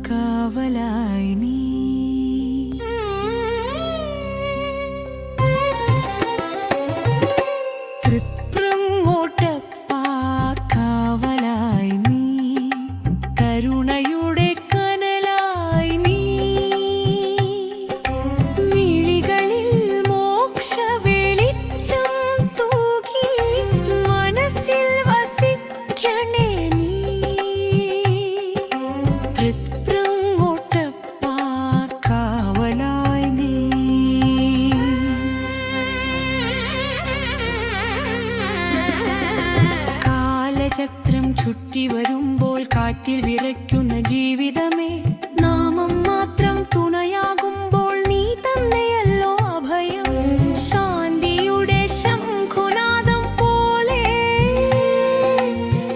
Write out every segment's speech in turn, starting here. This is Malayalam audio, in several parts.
കാവലായി നീ കാവലായി നീ കരുണയുടെ കനലായി നീ മിഴികളിൽ മോക്ഷ വെളിച്ചം തൂകി മനസ്സിൽ വസിക്കണേ നീ കാവലായി നീ കാലചക്രം ചുറ്റി വരുമ്പോൾ കാറ്റിൽ വിറയ്ക്കുന്ന ജീവിതമേ, നാമം മാത്രം തുണയാകുമ്പോൾ നീ തന്നെയല്ലോ അഭയം. ശാന്തിയുടെ ശംഖുനാദം പോലെ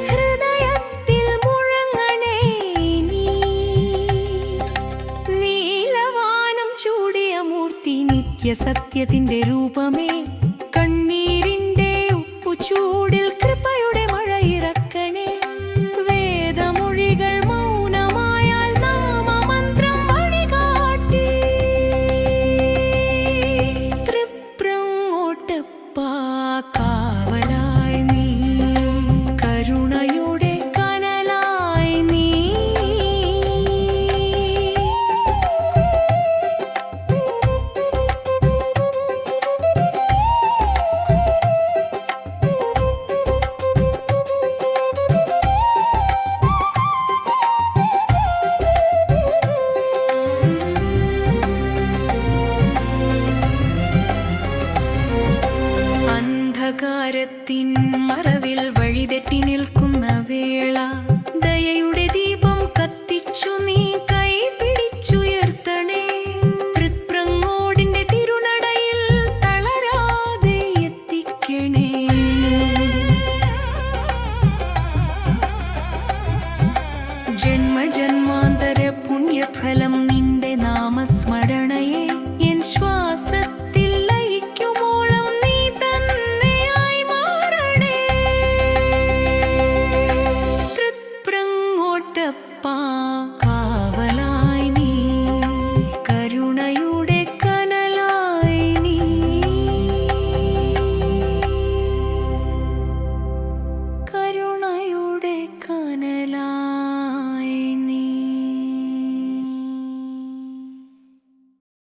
ഹൃദയത്തിൽ മുഴങ്ങണേ നീ. നീലവാനം ചൂടിയ മൂർത്തി, നിത്യസത്യത്തിന്റെ രൂപമേ, കണ്ണീരിന്റെ ഉപ്പുചൂടിൽ